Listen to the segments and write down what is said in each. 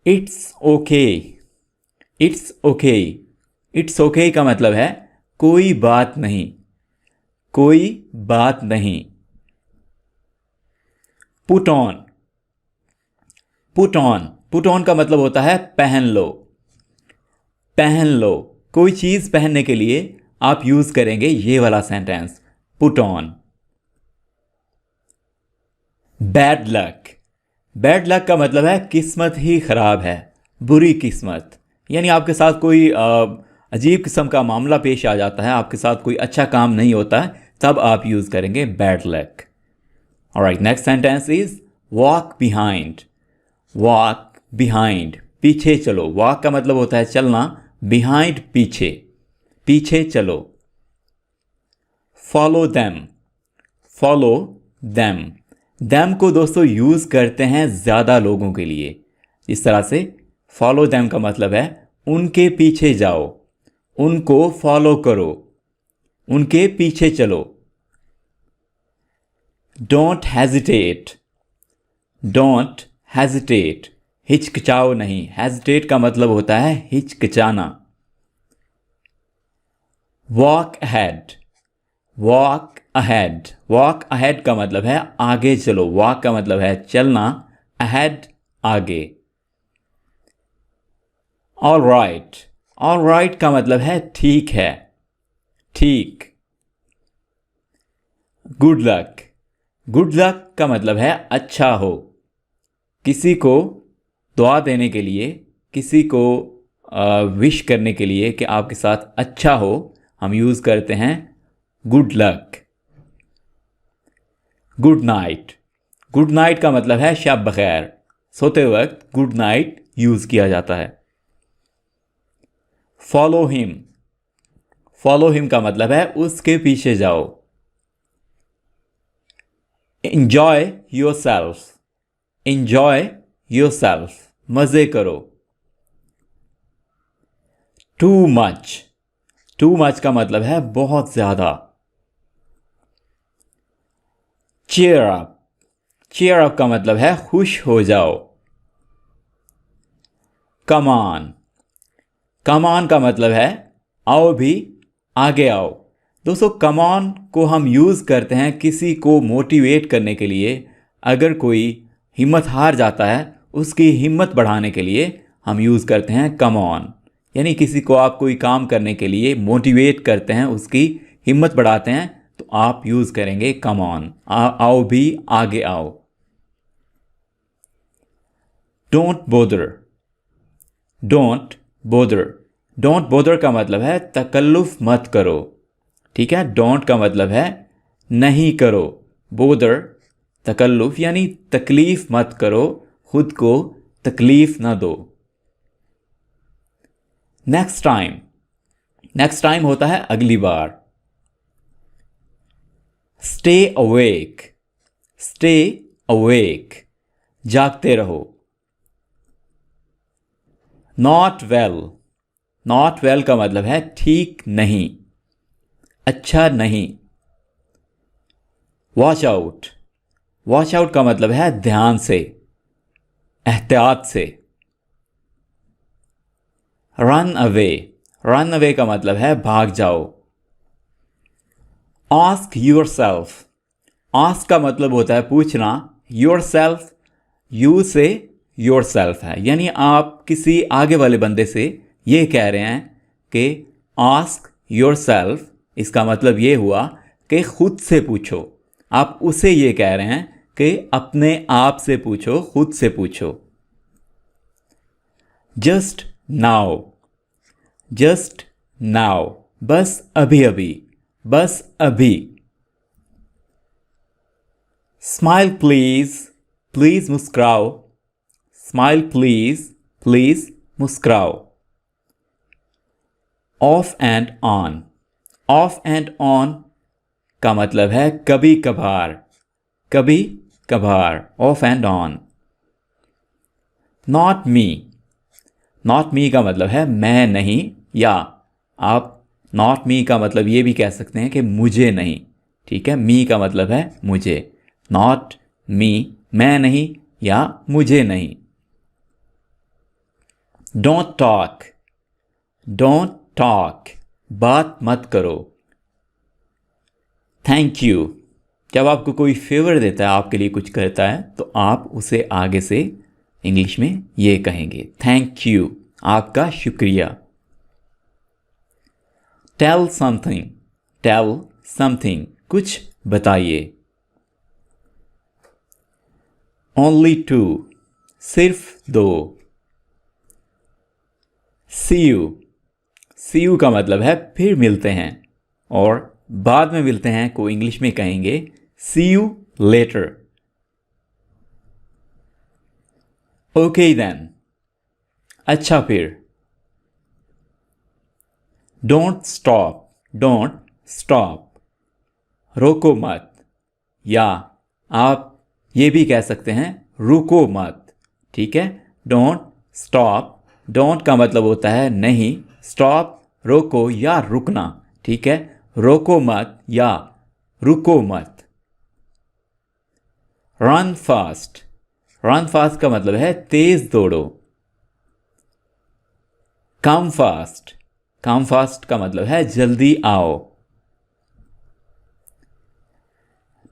It's okay. It's okay. It's okay का मतलब है कोई बात नहीं, कोई बात नहीं। Put on. Put on. Put on का मतलब होता है पहन लो। पहन लो। कोई चीज पहनने के लिए आप यूज करेंगे ये वाला sentence, put on. Bad luck. Bad luck का मतलब है किस्मत ही खराब है, बुरी किस्मत। यानी आपके साथ कोई अजीब किस्म का मामला पेश आ जाता है, आपके साथ कोई अच्छा काम नहीं होता है, तब आप यूज करेंगे bad luck. Alright, next sentence is walk behind. Walk behind, पीछे चलो। वॉक का मतलब होता है चलना, बिहाइंड पीछे, पीछे चलो। Follow them. Follow them. Them को दोस्तों यूज करते हैं ज्यादा लोगों के लिए। इस तरह से फॉलो देम का मतलब है उनके पीछे जाओ, उनको फॉलो करो, उनके पीछे चलो। Don't hesitate. डोंट हेजिटेट, हिचकिचाओ नहीं। हेजिटेट का मतलब होता है हिचकिचाना। Walk ahead. Walk ahead. Walk ahead का मतलब है आगे चलो। वॉक का मतलब है चलना, अहेड आगे। All right. ऑल राइट का मतलब है ठीक है, ठीक। Good luck. गुड लक का मतलब है अच्छा हो। किसी को दुआ देने के लिए, किसी को विश करने के लिए कि आपके साथ अच्छा हो, हम यूज करते हैं good luck. Good night. Good night का मतलब है शब बखैर। सोते वक्त गुड नाइट यूज किया जाता है। Follow him. फॉलो हिम का मतलब है उसके पीछे जाओ। Enjoy your self. Enjoy your self, मजे करो। Too much. टू मच का मतलब है बहुत ज्यादा। Cheer up. चीयर अप का मतलब है खुश हो जाओ। Come on. कम ऑन का मतलब है आओ भी, आगे आओ। दोस्तों कम ऑन को हम यूज करते हैं किसी को मोटिवेट करने के लिए। अगर कोई हिम्मत हार जाता है, उसकी हिम्मत बढ़ाने के लिए हम यूज करते हैं कम ऑन। यानी किसी को आप कोई काम करने के लिए मोटिवेट करते हैं, उसकी हिम्मत बढ़ाते हैं, तो आप यूज करेंगे कम ऑन। आओ भी, आगे आओ। Don't bother. Don't bother. Don't bother का मतलब है तकल्लुफ मत करो। ठीक है, डोंट का मतलब है नहीं करो। बोदर तकल्लुफ यानी तकलीफ मत करो, खुद को तकलीफ ना दो। Next time. नेक्स्ट टाइम होता है अगली बार। Stay awake. स्टे अवेक, जागते रहो। Not well. नॉट वेल का मतलब है ठीक नहीं, अच्छा नहीं। Watch out. वॉच आउट का मतलब है ध्यान से, एहतियात से। Run away. रन अवे का मतलब है भाग जाओ। Ask your self. आस्क का मतलब होता है पूछना। योर सेल्फ, यू से योर सेल्फ है, यानी आप किसी आगे वाले बंदे से ये कह रहे हैं कि आस्क योर सेल्फ। इसका मतलब ये हुआ कि खुद से पूछो। आप उसे ये कह रहे हैं कि अपने आप से पूछो, खुद से पूछो। Just now. जस्ट नाउ, बस अभी अभी, बस अभी। Smile please. प्लीज मुस्कुराओ। स्माइल प्लीज, प्लीज मुस्कुराओ। Off and on. Off and on का मतलब है कभी कभार, कभी कभार। Off and on. Not me. Not me का मतलब है मैं नहीं, या आप नॉट मी का मतलब ये भी कह सकते हैं कि मुझे नहीं। ठीक है, मी का मतलब है मुझे। नॉट मी, मैं नहीं या मुझे नहीं। डोंट टॉक, डोंट टॉक, बात मत करो। थैंक यू, जब आपको कोई फेवर देता है, आपके लिए कुछ करता है, तो आप उसे आगे से इंग्लिश में ये कहेंगे, थैंक यू, आपका शुक्रिया। टेल समथिंग, टेल समथिंग, कुछ बताइए। ओनली टू, सिर्फ दो। सी यू, सी यू का मतलब है फिर मिलते हैं, और बाद में मिलते हैं को इंग्लिश में कहेंगे सी यू लेटर। ओके देन, अच्छा फिर। डोंट स्टॉप, डोंट स्टॉप, रोको मत, या आप ये भी कह सकते हैं रुको मत, ठीक है। डोंट स्टॉप, डोंट का मतलब होता है नहीं, स्टॉप रोको या रुकना, ठीक है। रोको मत या रुको मत। रन फास्ट, रन फास्ट का मतलब है तेज दौड़ो। कम फास्ट, कम फास्ट का मतलब है जल्दी आओ।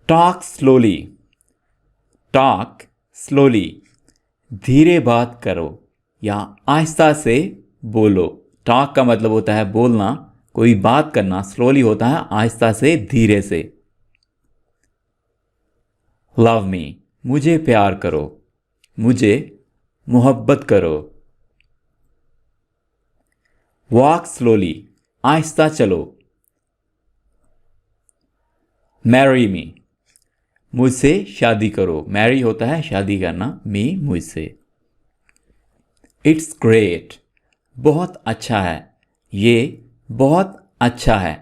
टॉक स्लोली, टॉक स्लोली, धीरे बात करो या आहिस्ता से बोलो। टॉक का मतलब होता है बोलना, कोई बात करना, स्लोली होता है आहिस्ता से, धीरे से। लव मी, मुझे प्यार करो, मुझे मोहब्बत करो। वॉक स्लोली, आहिस्ता चलो। मैरी मी, मुझसे शादी करो। मैरी होता है शादी करना, मी मुझसे। इट्स ग्रेट, बहुत अच्छा है, ये बहुत अच्छा है।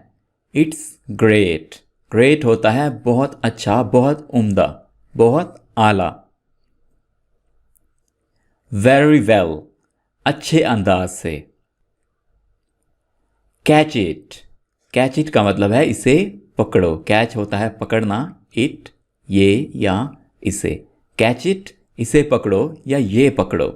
इट्स ग्रेट, ग्रेट होता है बहुत अच्छा, बहुत उम्दा, बहुत आला। वेरी वेल, अच्छे अंदाज से। कैच इट, कैच इट का मतलब है इसे पकड़ो। कैच होता है पकड़ना, इट ये या इसे। कैच इट, इसे पकड़ो या ये पकड़ो।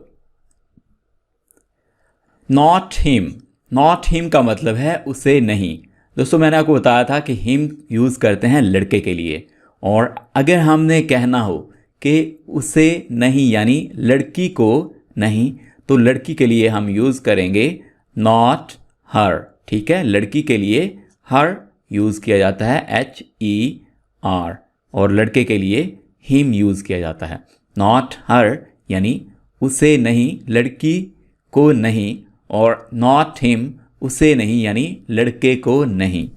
नॉट हिम, नॉट हिम का मतलब है उसे नहीं। दोस्तों मैंने आपको बताया था कि हिम यूज़ करते हैं लड़के के लिए, और अगर हमने कहना हो कि उसे नहीं यानी लड़की को नहीं, तो लड़की के लिए हम यूज़ करेंगे नॉट हर, ठीक है। लड़की के लिए हर यूज़ किया जाता है HER, और लड़के के लिए हिम यूज़ किया जाता है। नॉट हर यानी उसे नहीं, लड़की को नहीं, और नॉट हिम उसे नहीं यानी लड़के को नहीं।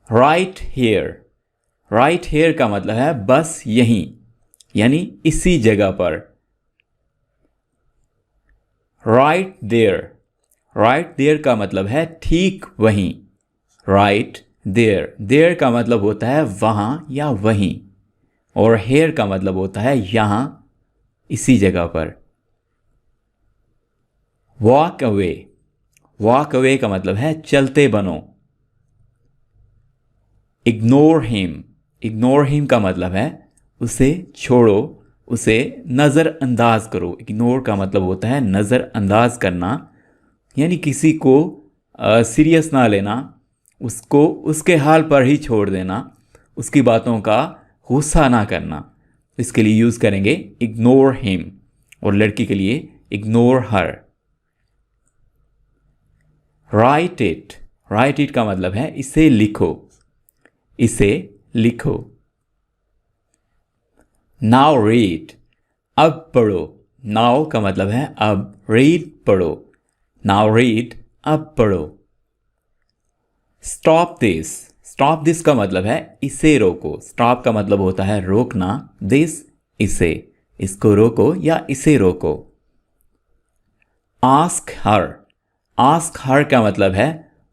राइट हेयर, राइट हेयर का मतलब है बस यहीं यानी इसी जगह पर। राइट देयर, राइट देयर का मतलब है ठीक वहीं। राइट देयर, देयर का मतलब होता है वहाँ या वहीं, और हेयर का मतलब होता है यहाँ, इसी जगह पर। वॉक अवे, वॉक अवे का मतलब है चलते बनो। इग्नोर हिम, इग्नोर हिम का मतलब है उसे छोड़ो, उसे नज़रअंदाज करो। इग्नोर का मतलब होता है नज़रअंदाज करना, यानी किसी को सीरियस ना लेना, उसको उसके हाल पर ही छोड़ देना, उसकी बातों का गुस्सा ना करना। इसके लिए यूज़ करेंगे इग्नोर हिम, और लड़की के लिए ignore her. Right it, right it का मतलब है इसे लिखो, इसे लिखो। नाउ रीड, अब पढ़ो। नाउ का मतलब है अब, रीड पढ़ो। नाउ रीड, अब पढ़ो। स्टॉप दिस, स्टॉप दिस का मतलब है इसे रोको। स्टॉप का मतलब होता है रोकना, दिस इसे, इसको रोको या इसे रोको। आस्क हर, आस्क हर का मतलब है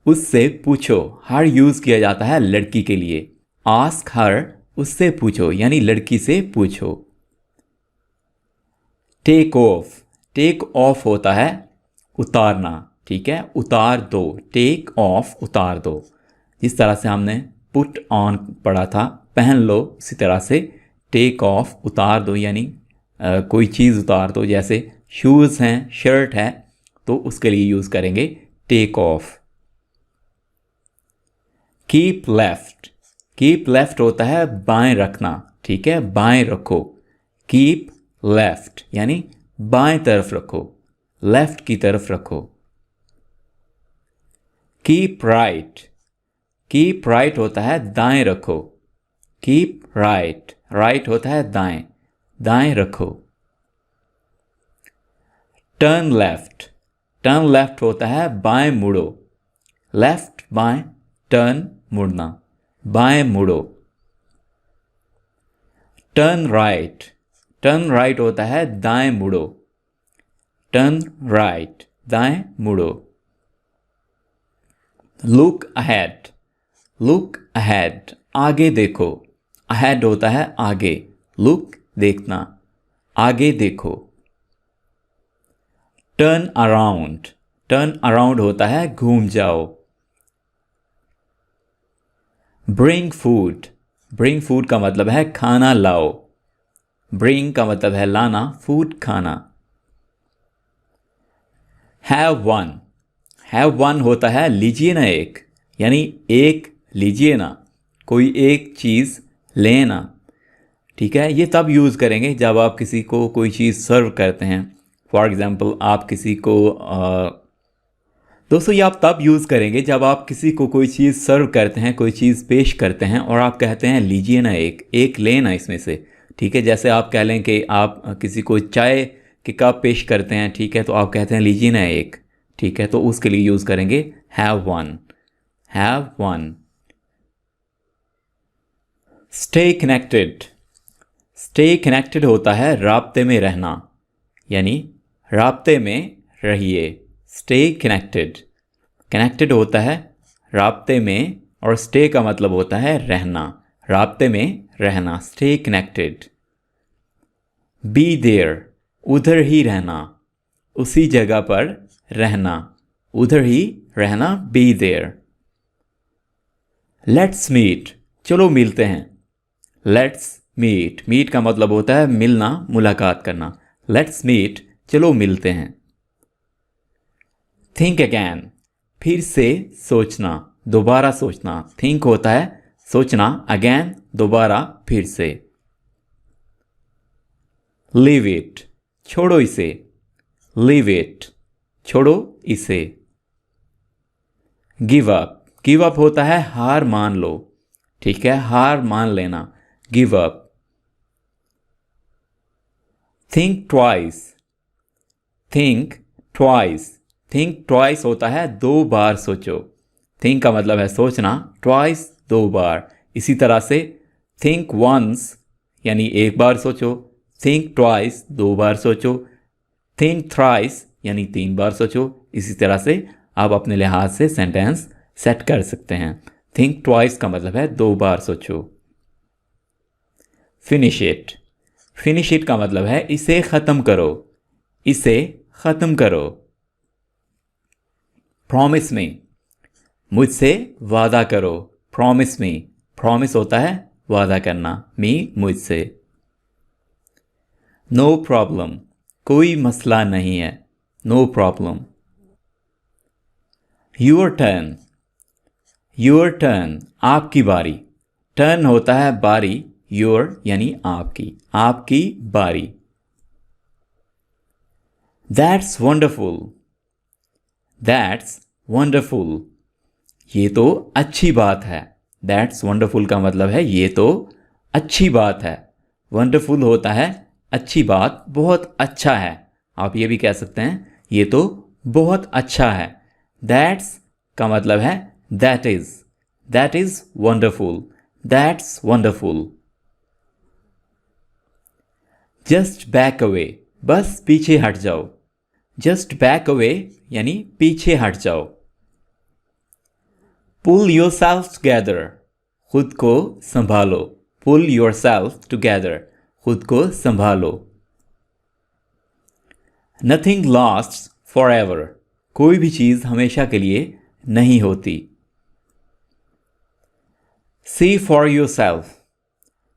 उससे पूछो। हर यूज किया जाता है लड़की के लिए। आस्क हर, उससे पूछो यानी लड़की से पूछो। टेक ऑफ, टेक ऑफ होता है उतारना, ठीक है, उतार दो। टेक ऑफ, उतार दो। जिस तरह से हमने पुट ऑन पढ़ा था, पहन लो, इसी तरह से टेक ऑफ, उतार दो यानी कोई चीज़ उतार दो, जैसे शूज़ हैं, शर्ट है, तो उसके लिए यूज़ करेंगे take off. Keep left, keep left होता है बाएं रखना, ठीक है, बाएं रखो। कीप लेफ्ट यानी बाएं तरफ रखो, लेफ्ट की तरफ रखो। कीप राइट, कीप राइट होता है दाएं रखो। कीप राइट, राइट होता है दाएं, दाएं रखो। टर्न लेफ्ट, टर्न लेफ्ट होता है बाएं मुड़ो। लेफ्ट बाएं, टर्न मुड़ना, बाएं मुड़ो। टर्न राइट, टर्न राइट होता है दाएं मुड़ो। टर्न राइट, दाएं मुड़ो। लुक अहेड, लुक अहेड आगे देखो। अहेड होता है आगे, लुक देखना, आगे देखो। टर्न अराउंड, टर्न अराउंड होता है घूम जाओ। ब्रिंग फूड, ब्रिंग फूड का मतलब है खाना लाओ। ब्रिंग का मतलब है लाना, फूड खाना। हैव वन, हैव वन होता है लीजिए ना एक, यानी एक लीजिए ना, कोई एक चीज़ लेना, ठीक है। ये तब यूज़ करेंगे जब आप किसी को कोई चीज़ सर्व करते हैं। फॉर एग्ज़ाम्पल आप किसी को दोस्तों ये आप तब यूज़ करेंगे जब आप किसी को कोई चीज़ सर्व करते हैं, कोई चीज़ पेश करते हैं और आप कहते हैं लीजिए ना एक, एक लेना इसमें से, ठीक है। जैसे आप कह लें कि आप किसी को चाय के कप पेश करते हैं, ठीक है, तो आप कहते हैं लीजिए ना एक, ठीक है, तो उसके लिए यूज़ करेंगे have one, have one. Stay connected, stay connected होता है राब्ते में रहना, यानी राब्ते में रहिए। स्टे कनेक्टेड, कनेक्टेड होता है राब्ते में और स्टे का मतलब होता है रहना, राब्ते में रहना, स्टे कनेक्टेड। बी देयर, उधर ही रहना, उसी जगह पर रहना, उधर ही रहना, बी देयर। लेट्स मीट, चलो मिलते हैं। लेट्स मीट, मीट का मतलब होता है मिलना, मुलाकात करना। लेट्स मीट, चलो मिलते हैं। थिंक अगैन, फिर से सोचना, दोबारा सोचना। थिंक होता है सोचना, अगैन दोबारा, फिर से। लीव इट, छोड़ो इसे। लीव इट, छोड़ो इसे। गिव अप, गिव अप होता है हार मान लो, ठीक है, हार मान लेना, give up. Think twice, think twice, think twice होता है दो बार सोचो। थिंक का मतलब है सोचना, ट्वाइस दो बार। इसी तरह से थिंक वंस यानी एक बार सोचो, थिंक ट्वाइस दो बार सोचो, थिंक थ्राइस यानी तीन बार सोचो। इसी तरह से आप अपने लिहाज से सेंटेंस सेट कर सकते हैं। थिंक ट्वाइस का मतलब है दो बार सोचो। फिनिश इट, फिनिश इट का मतलब है इसे ख़त्म करो, इसे ख़त्म करो। प्रॉमिस मी, मुझसे वादा करो। प्रॉमिस मी, प्रॉमिस होता है वादा करना, मी मुझसे। नो प्रॉब्लम, कोई मसला नहीं है, no problem. Your turn, your turn आपकी बारी। टर्न होता है बारी, योर यानी आपकी, आपकी बारी। दैट्स वंडरफुल, दैट्स वंडरफुल, ये तो अच्छी बात है। दैट्स वंडरफुल का मतलब है ये तो अच्छी बात है। वंडरफुल होता है अच्छी बात, बहुत अच्छा है। आप ये भी कह सकते हैं ये तो बहुत अच्छा है। दैट्स का मतलब है that is wonderful, that's wonderful. Just back away, बस पीछे हट जाओ। जस्ट बैक अवे यानी पीछे हट जाओ। पुल योर सेल्फ टुगेदर, खुद को संभालो। पुल योर सेल्फ टुगेदर, खुद को संभालो। नथिंग लास्ट्स फॉर एवर, कोई भी चीज़ हमेशा के लिए नहीं होती। See for yourself,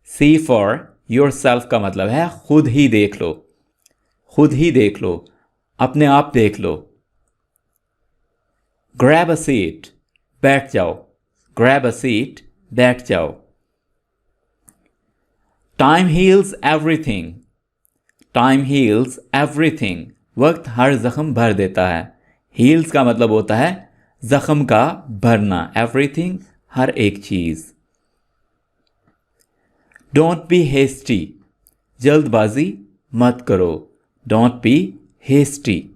see for yourself का मतलब है खुद ही देख लो, खुद ही देख लो, अपने आप देख लो। ग्रैब अ सीट, बैठ जाओ, ग्रैब अ सीट, बैठ जाओ। Time heals everything, time heals everything, वक्त हर जख्म भर देता है। हील्स का मतलब होता है जख्म का भरना, एवरीथिंग, हर एक चीज। डोंट बी हेस्टी, जल्दबाजी मत करो, डोंट बी हेस्टी।